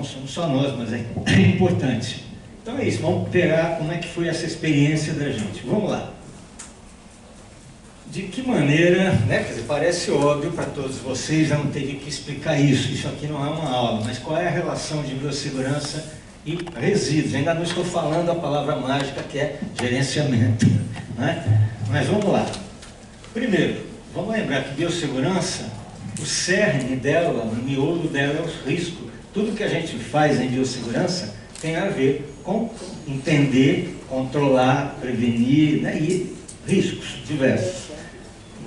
somos só nós, mas é importante. Então é isso, vamos pegar como é que foi essa experiência da gente. Vamos lá. De que maneira, né, quer dizer, parece óbvio para todos vocês, eu não teria que explicar isso aqui não é uma aula, mas qual é a relação de biossegurança e resíduos? Ainda não estou falando a palavra mágica que é gerenciamento, né? Mas vamos lá. Primeiro, vamos lembrar que biossegurança, o cerne dela, o miolo dela é o risco. Tudo que a gente faz em biossegurança tem a ver com entender, controlar, prevenir, né, e riscos diversos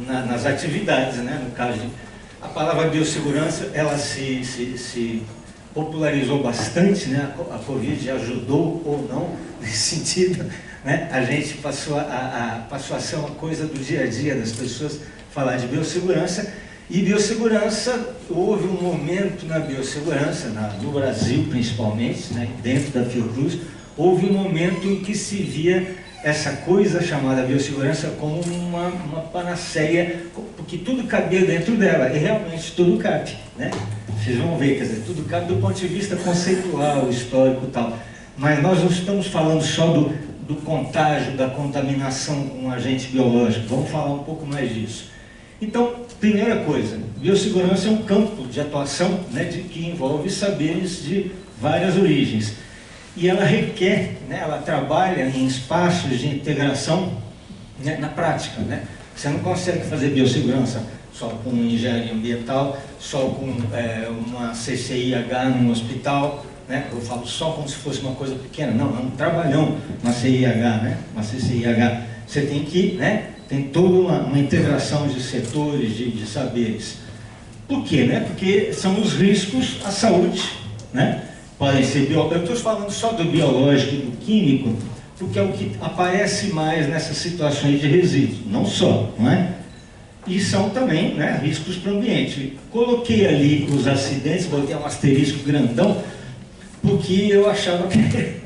nas atividades, né? No caso a palavra biossegurança, ela se popularizou bastante, né? A Covid ajudou ou não nesse sentido, né? A gente passou a ser uma coisa do dia a dia das pessoas falar de biossegurança. E biossegurança, houve um momento na biossegurança, no Brasil principalmente, né? Dentro da Fiocruz, houve um momento em que se via essa coisa chamada biossegurança como uma panaceia, porque tudo cabia dentro dela, e realmente tudo cabe, né? Vocês vão ver, quer dizer, tudo cabe do ponto de vista conceitual, histórico e tal, mas nós não estamos falando só do contágio, da contaminação com um agente biológico, vamos falar um pouco mais disso. Então, primeira coisa, biossegurança é um campo de atuação, né, que envolve saberes de várias origens. E ela requer, né, ela trabalha em espaços de integração, né, na prática, né? Você não consegue fazer biossegurança só com engenharia ambiental, só com uma CCIH num hospital, né? Eu falo só como se fosse uma coisa pequena, não, é um trabalhão, uma CIH, né? Uma CCIH. Você tem que, né, tem toda uma integração de setores, de saberes. Por quê, né? Porque são os riscos à saúde, né? Podem ser biológicos. Eu estou falando só do biológico e do químico, porque é o que aparece mais nessas situações de resíduos, não só, não é? E são também, né, riscos para o ambiente. Coloquei ali os acidentes, botei um asterisco grandão, porque eu achava que...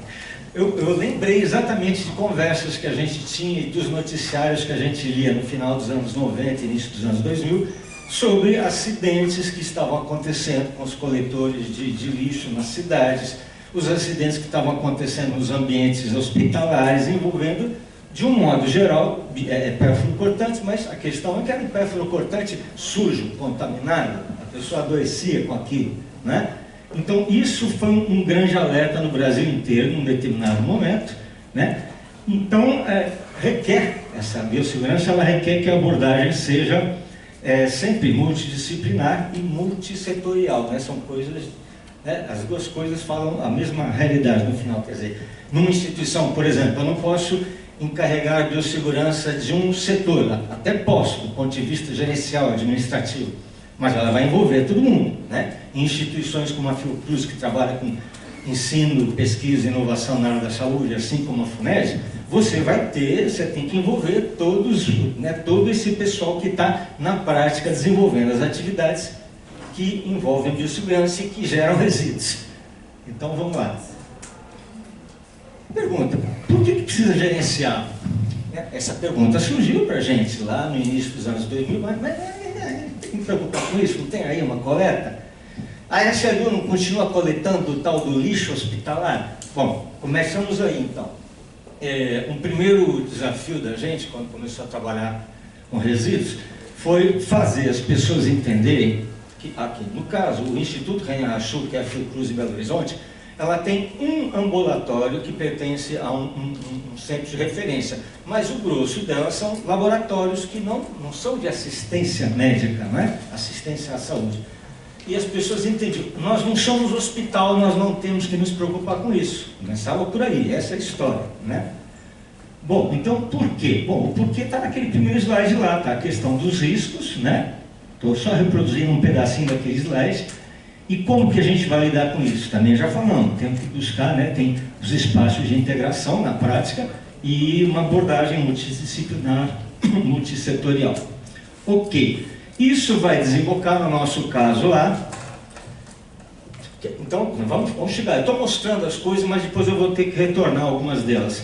eu lembrei exatamente de conversas que a gente tinha e dos noticiários que a gente lia no final dos anos 90, início dos anos 2000, sobre acidentes que estavam acontecendo com os coletores de lixo nas cidades, os acidentes que estavam acontecendo nos ambientes hospitalares, envolvendo, de um modo geral, perfluorocortantes, mas a questão é que era um perfluorocortante sujo, contaminado, a pessoa adoecia com aquilo, né? Então isso foi um grande alerta no Brasil inteiro, num determinado momento, né? Então requer, essa biossegurança, ela requer que a abordagem seja sempre multidisciplinar e multissetorial, né? São coisas, né? As duas coisas falam a mesma realidade no final, quer dizer, numa instituição, por exemplo, eu não posso encarregar a biossegurança de um setor, até posso, do ponto de vista gerencial, administrativo, mas ela vai envolver todo mundo, né? Em instituições como a Fiocruz, que trabalha com ensino, pesquisa e inovação na área da saúde, assim como a FUNED, você tem que envolver todos, né, todo esse pessoal que está na prática desenvolvendo as atividades que envolvem biossegurança e que geram resíduos. Então vamos lá. Pergunta, por que precisa gerenciar? Essa pergunta surgiu para a gente lá no início dos anos 2000, mas tem que me preocupar com isso, não tem aí uma coleta? A SLU não continua coletando o tal do lixo hospitalar? Bom, começamos aí então. Um primeiro desafio da gente, quando começou a trabalhar com resíduos, foi fazer as pessoas entenderem que, aqui no caso, o Instituto Rainha Rachu, que é a Fiocruz em Belo Horizonte, ela tem um ambulatório que pertence a um centro de referência, mas o grosso dela são laboratórios que não são de assistência médica, não é? Assistência à saúde. E as pessoas entendiam, nós não somos hospital, nós não temos que nos preocupar com isso. Começava por aí, essa é a história, né? Bom, então por quê? Bom, o porquê está naquele primeiro slide lá, tá? A questão dos riscos, né? Estou só reproduzindo um pedacinho daquele slide. E como que a gente vai lidar com isso? Também já falamos, temos que buscar, né? Tem os espaços de integração na prática e uma abordagem multidisciplinar, multissetorial. Ok. Isso vai desembocar no nosso caso lá. Então, vamos chegar. Eu estou mostrando as coisas, mas depois eu vou ter que retornar algumas delas.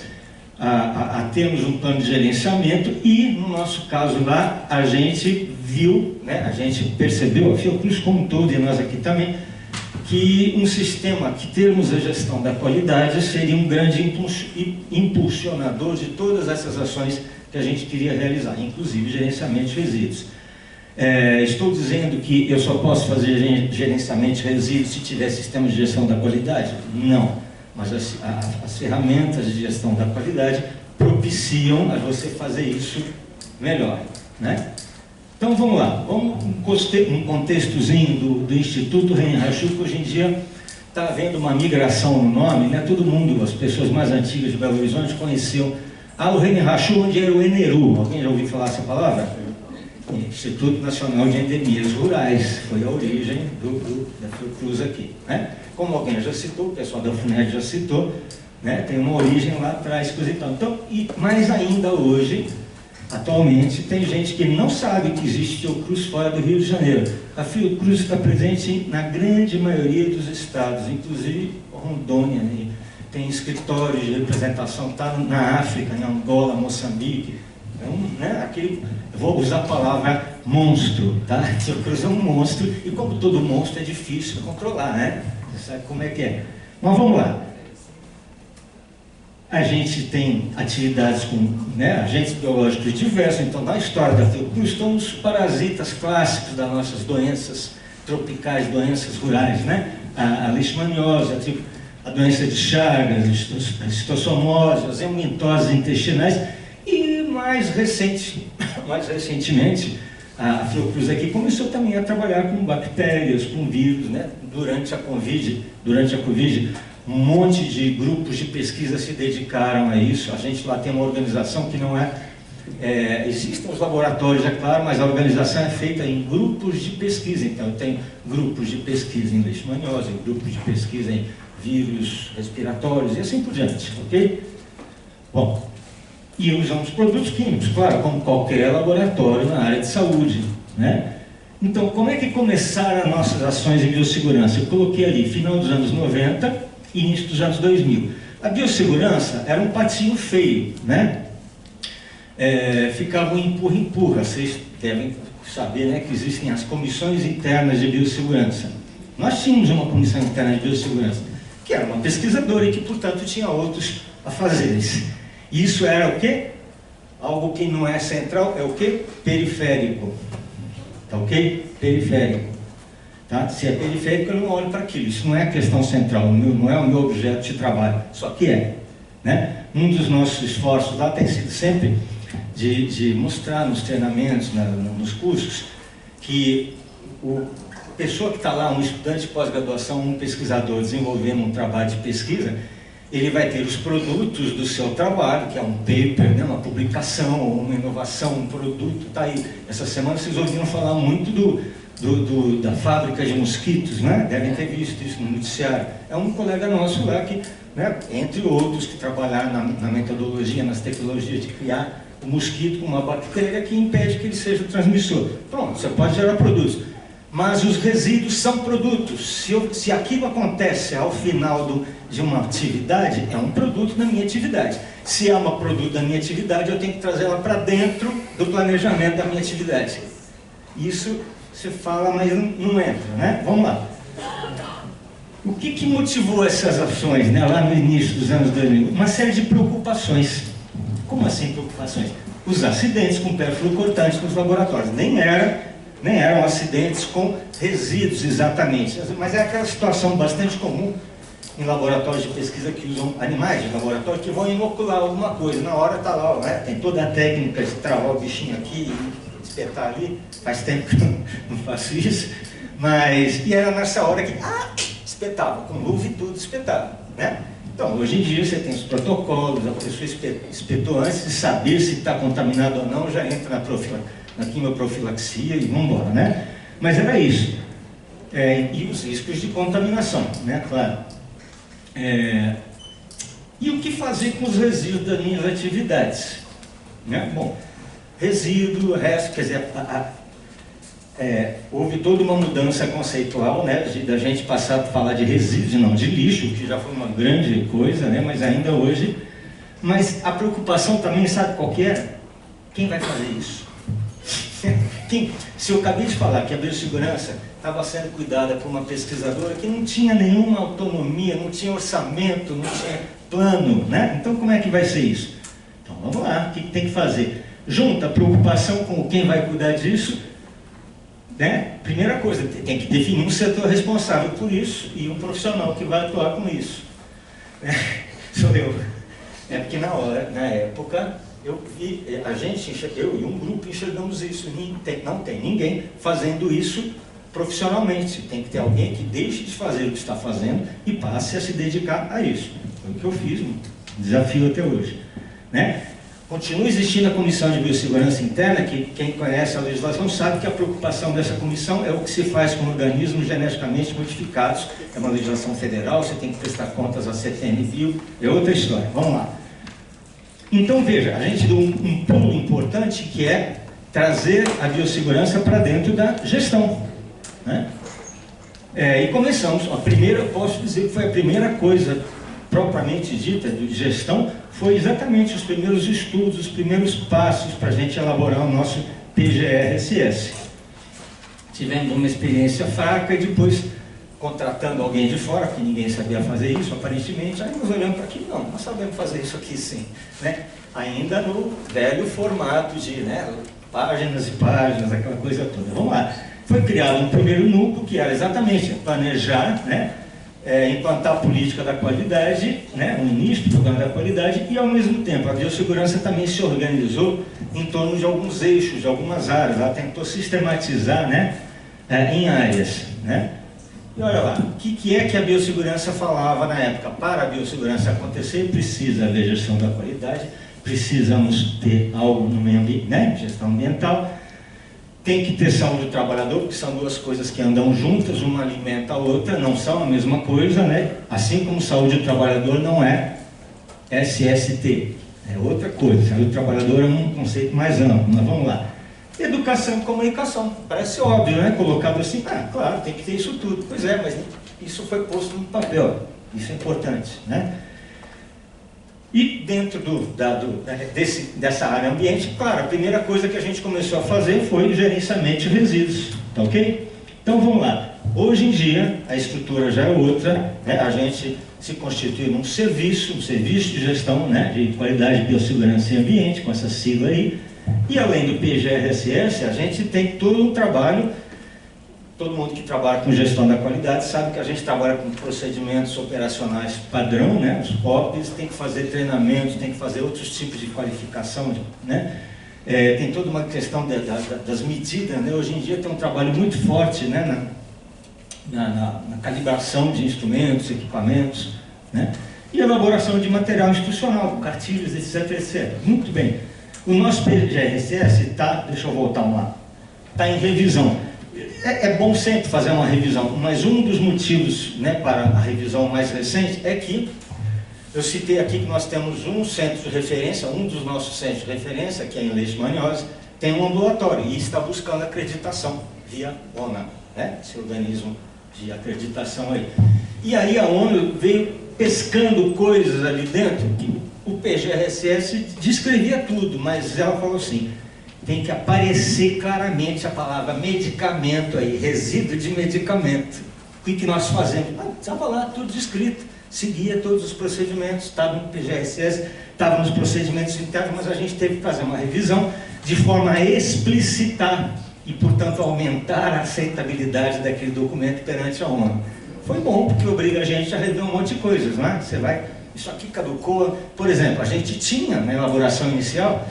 A termos um plano de gerenciamento e, no nosso caso lá, a gente viu, né, a gente percebeu, a Fiocruz como um todo e nós aqui também, que um sistema que termos a gestão da qualidade seria um grande impulsionador de todas essas ações que a gente queria realizar, inclusive gerenciamento de resíduos. Estou dizendo que eu só posso fazer gerenciamento de resíduos se tiver sistema de gestão da qualidade? Não, mas as ferramentas de gestão da qualidade propiciam a você fazer isso melhor, né? Então vamos lá, vamos um contextozinho do Instituto Reni-Rachou, que hoje em dia está havendo uma migração no nome, né? Todo mundo, as pessoas mais antigas de Belo Horizonte conheciam o Reni-Rachou, onde era o Eneru. Alguém já ouviu falar essa palavra? Instituto Nacional de Endemias Rurais, foi a origem da Fiocruz aqui, né? Como alguém já citou, o pessoal da FUNED já citou, né? Tem uma origem lá atrás, coisa e tal. Então, e mais ainda hoje, atualmente, tem gente que não sabe que existe Fiocruz fora do Rio de Janeiro. A Fiocruz está presente na grande maioria dos estados, inclusive Rondônia, né? Tem escritórios de representação, está na África, em Angola, Moçambique. Então, né, eu vou usar a palavra monstro, tá? Fiocruz é um monstro, e como todo monstro é difícil controlar, né? Você sabe como é que é. Mas vamos lá. A gente tem atividades com, né, agentes biológicos diversos. Então, na história da Fiocruz estão os parasitas clássicos das nossas doenças tropicais, doenças rurais, né? A leishmaniose, a doença de Chagas, a citosomose, as helmintoses intestinais. E mais recentemente, a Fiocruz aqui começou também a trabalhar com bactérias, com vírus, né? Durante a Covid, um monte de grupos de pesquisa se dedicaram a isso. A gente lá tem uma organização que não existem os laboratórios, é claro, mas a organização é feita em grupos de pesquisa. Então, tem grupos de pesquisa em leishmaniose, grupos de pesquisa em vírus respiratórios e assim por diante, ok? Bom, e usamos produtos químicos, claro, como qualquer laboratório na área de saúde, né? Então, como é que começaram as nossas ações de biossegurança? Eu coloquei ali, final dos anos 90, início dos anos 2000. A biossegurança era um patinho feio, né? Ficava um empurra-empurra. Vocês devem saber, né, que existem as comissões internas de biossegurança. Nós tínhamos uma comissão interna de biossegurança, que era uma pesquisadora e que, portanto, tinha outros afazeres. Isso era o quê? Algo que não é central, é o quê? Periférico. Tá ok? Periférico. Tá? Se é periférico, eu não olho para aquilo. Isso não é questão central, não é o meu objeto de trabalho. Só que é. Né? Um dos nossos esforços lá tem sido sempre de mostrar nos treinamentos, nos cursos, que a pessoa que está lá, um estudante de pós-graduação, um pesquisador desenvolvendo um trabalho de pesquisa, ele vai ter os produtos do seu trabalho, que é um paper, né, uma publicação, uma inovação, um produto, está aí. Essa semana vocês ouviram falar muito da fábrica de mosquitos, né? Devem ter visto isso no noticiário. É um colega nosso lá que, né, entre outros, que trabalharam na metodologia, nas tecnologias de criar o mosquito com uma bactéria que impede que ele seja o transmissor. Pronto, você pode gerar produtos. Mas os resíduos são produtos. Se aquilo acontece ao final de uma atividade, é um produto da minha atividade. Se é um produto da minha atividade, eu tenho que trazer ela para dentro do planejamento da minha atividade. Isso você fala, mas não entra, né? Vamos lá. O que motivou essas ações, né, lá no início dos anos 2000? Uma série de preocupações. Como assim preocupações? Os acidentes com perfluorocortantes nos laboratórios. Nem eram acidentes com resíduos exatamente, mas é aquela situação bastante comum em laboratórios de pesquisa que usam animais de laboratório que vão inocular alguma coisa. Na hora está lá, né? Tem toda a técnica de travar o bichinho aqui e espetar ali. Faz tempo que eu não faço isso, e era nessa hora que espetava, com luva e tudo espetava, né? Então, hoje em dia você tem os protocolos, a pessoa espetou antes de saber se está contaminado ou não, já entra na quimioprofilaxia e vamos embora, né? Mas era isso. E os riscos de contaminação, né? Claro. E o que fazer com os resíduos das minhas atividades? Né? Bom, resíduo, resto, quer dizer, houve toda uma mudança conceitual, né? Da gente passar a falar de resíduos e não de lixo, que já foi uma grande coisa, né? Mas ainda hoje. Mas a preocupação também, sabe qual que é? Quem vai fazer isso? Se eu acabei de falar que a biossegurança estava sendo cuidada por uma pesquisadora que não tinha nenhuma autonomia, não tinha orçamento, não tinha plano, né? Então como é que vai ser isso? Então vamos lá, o que tem que fazer? Junta a preocupação com quem vai cuidar disso, né? Primeira coisa, tem que definir um setor responsável por isso e um profissional que vai atuar com isso. Sou eu. É porque na época, eu e um grupo enxergamos isso. Não tem ninguém fazendo isso profissionalmente. Tem que ter alguém que deixe de fazer o que está fazendo e passe a se dedicar a isso. Foi o que eu fiz, um desafio até hoje. Né? Continua existindo a Comissão de Biossegurança Interna, que quem conhece a legislação sabe que a preocupação dessa comissão é o que se faz com organismos geneticamente modificados. É uma legislação federal, você tem que prestar contas à CTN-Bio, é outra história. Vamos lá. Então, veja, a gente deu um pulo importante que é trazer a biossegurança para dentro da gestão. Né? E começamos, posso dizer que foi a primeira coisa propriamente dita de gestão, foi exatamente os primeiros estudos, os primeiros passos para a gente elaborar o nosso PGR-SS. Tivemos uma experiência fraca e depois, contratando alguém de fora, que ninguém sabia fazer isso, aparentemente, aí nós olhamos para aqui, não, nós sabemos fazer isso aqui sim. Né? Ainda no velho formato de páginas e páginas, aquela coisa toda. Vamos lá. Foi criado um primeiro núcleo, que era exatamente planejar, né? Implantar a política da qualidade, né, o início do programa da qualidade, e ao mesmo tempo a biossegurança também se organizou em torno de alguns eixos, de algumas áreas. Ela tentou sistematizar, né, em áreas. Né? E olha lá, o que é que a biossegurança falava na época? Para a biossegurança acontecer, precisa haver gestão da qualidade, precisamos ter algo no meio ambiente, né, gestão ambiental. Tem que ter saúde do trabalhador, porque são duas coisas que andam juntas, uma alimenta a outra, não são a mesma coisa, né? Assim como saúde do trabalhador não é SST, é outra coisa. Saúde do trabalhador é um conceito mais amplo, mas vamos lá. Educação e comunicação, parece óbvio, né? Colocado assim, claro, tem que ter isso tudo. Pois é, mas isso foi posto no papel, isso é importante, né? E dentro dessa área ambiente, claro, a primeira coisa que a gente começou a fazer foi o gerenciamento de resíduos, tá ok? Então vamos lá. Hoje em dia, a estrutura já é outra, né? A gente se constitui num serviço de gestão, né, de qualidade, biossegurança e ambiente, com essa sigla aí, e além do PGR-SS, a gente tem todo um trabalho. Todo mundo que trabalha com gestão da qualidade sabe que a gente trabalha com procedimentos operacionais padrão, né? Os POPs, tem que fazer treinamentos, tem que fazer outros tipos de qualificação, né? Tem toda uma questão das medidas, né? Hoje em dia tem um trabalho muito forte, né? na calibração de instrumentos, equipamentos, né? E elaboração de material institucional, cartilhas, etc, etc. Muito bem. O nosso PGR-SS deixa eu voltar lá, está em revisão. É bom sempre fazer uma revisão, mas um dos motivos, né, para a revisão mais recente é que eu citei aqui que nós temos um centro de referência, um dos nossos centros de referência, que é em leishmaniose, tem um ambulatório e está buscando acreditação via ONA, né, esse organismo de acreditação aí. E aí a ONU veio pescando coisas ali dentro, que o PGR-SS descrevia tudo, mas ela falou assim, tem que aparecer claramente a palavra medicamento aí, resíduo de medicamento. O que nós fazemos? Estava lá tudo descrito, seguia todos os procedimentos, estava no PGR-SS, estava nos procedimentos internos, mas a gente teve que fazer uma revisão de forma a explicitar e, portanto, aumentar a aceitabilidade daquele documento perante a ONU. Foi bom, porque obriga a gente a rever um monte de coisas, né? Isso aqui caducou. Por exemplo, a gente tinha na elaboração inicial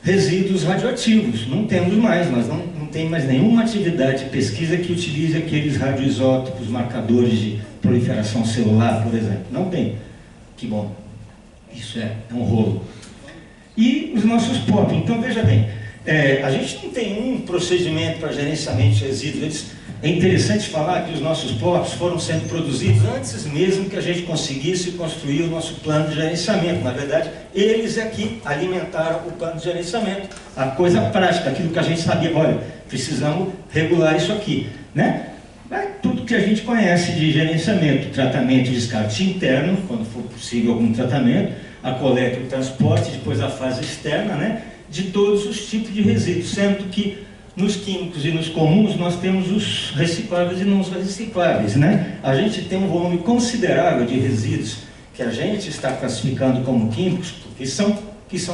resíduos radioativos, não temos mais, nós não tem mais nenhuma atividade de pesquisa que utilize aqueles radioisótopos, marcadores de proliferação celular, por exemplo. Não tem. Que bom. Isso é um rolo. E os nossos POP, então veja bem, a gente não tem um procedimento para gerenciamento de resíduos. É interessante falar que os nossos POPs foram sendo produzidos antes mesmo que a gente conseguisse construir o nosso plano de gerenciamento. Na verdade, eles aqui alimentaram o plano de gerenciamento, a coisa prática, aquilo que a gente sabia, olha, precisamos regular isso aqui, né? Tudo que a gente conhece de gerenciamento, tratamento e descarte interno, quando for possível algum tratamento, a coleta e o transporte, depois a fase externa, né? De todos os tipos de resíduos, sendo que nos químicos e nos comuns nós temos os recicláveis e não os recicláveis, né? A gente tem um volume considerável de resíduos que a gente está classificando como químicos, que são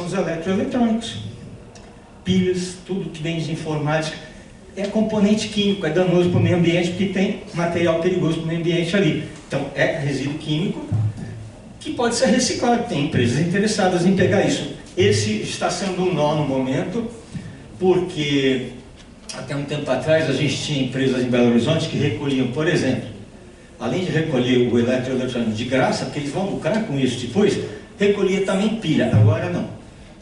os eletroeletrônicos. Pilhas, tudo que vem de informática, é componente químico, é danoso para o meio ambiente, porque tem material perigoso para o meio ambiente ali. Então, é resíduo químico que pode ser reciclado. Tem empresas interessadas em pegar isso. Esse está sendo um nó no momento, porque até um tempo atrás a gente tinha empresas em Belo Horizonte que recolhiam, por exemplo, além de recolher o eletroeletrônico de graça, porque eles vão lucrar com isso depois, recolhia também pilha. Agora não.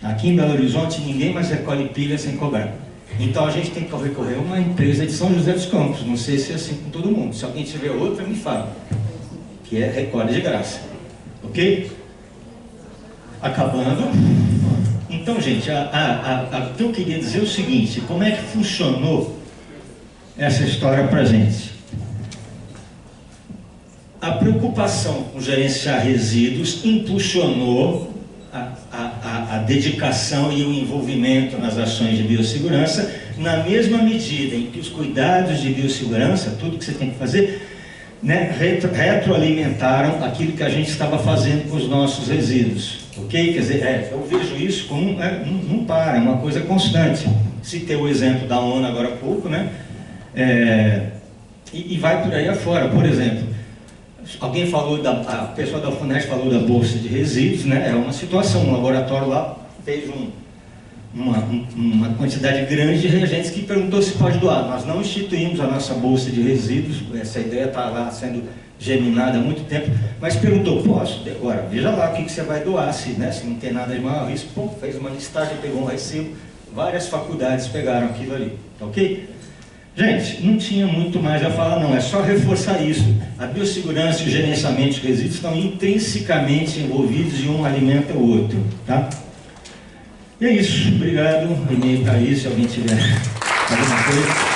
Aqui em Belo Horizonte ninguém mais recolhe pilha sem cobrar. Então a gente tem que recorrer a uma empresa de São José dos Campos. Não sei se é assim com todo mundo. Se alguém tiver outra, me fala. Que é recolhe de graça. Ok? Acabando. Então, gente, o que eu queria dizer é o seguinte: como é que funcionou essa história para a gente? A preocupação com gerenciar resíduos impulsionou a dedicação e o envolvimento nas ações de biossegurança, na mesma medida em que os cuidados de biossegurança, tudo que você tem que fazer, né, retroalimentaram aquilo que a gente estava fazendo com os nossos resíduos. Ok? Quer dizer, eu vejo isso como não para, é uma coisa constante. Citei o exemplo da ONU agora há pouco, né? E vai por aí afora. Por exemplo, alguém falou, a pessoa da FUNEST falou da bolsa de resíduos, né? É uma situação, um laboratório lá fez uma quantidade grande de reagentes que perguntou se pode doar. Nós não instituímos a nossa bolsa de resíduos, essa ideia está lá sendo germinada há muito tempo, mas perguntou, posso? Agora, veja lá o que você vai doar, se não tem nada de maior risco. Pô, fez uma listagem, pegou um recibo, várias faculdades pegaram aquilo ali, ok? Gente, não tinha muito mais a falar não, é só reforçar isso. A biossegurança e o gerenciamento de resíduos estão intrinsecamente envolvidos e um alimenta o outro, tá? E é isso, obrigado, e-mail para isso, se alguém tiver alguma coisa.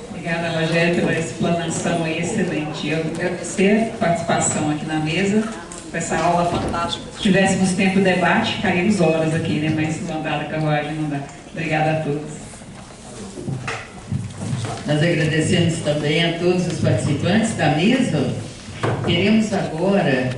Obrigada, Rogério, pela explanação aí, excelente. Eu agradecer a participação aqui na mesa, com essa aula fantástica. Se tivéssemos tempo de debate, ficaríamos horas aqui, né? Mas não andar da carruagem não dá. Obrigada a todos. Nós agradecemos também a todos os participantes da mesa. Teremos agora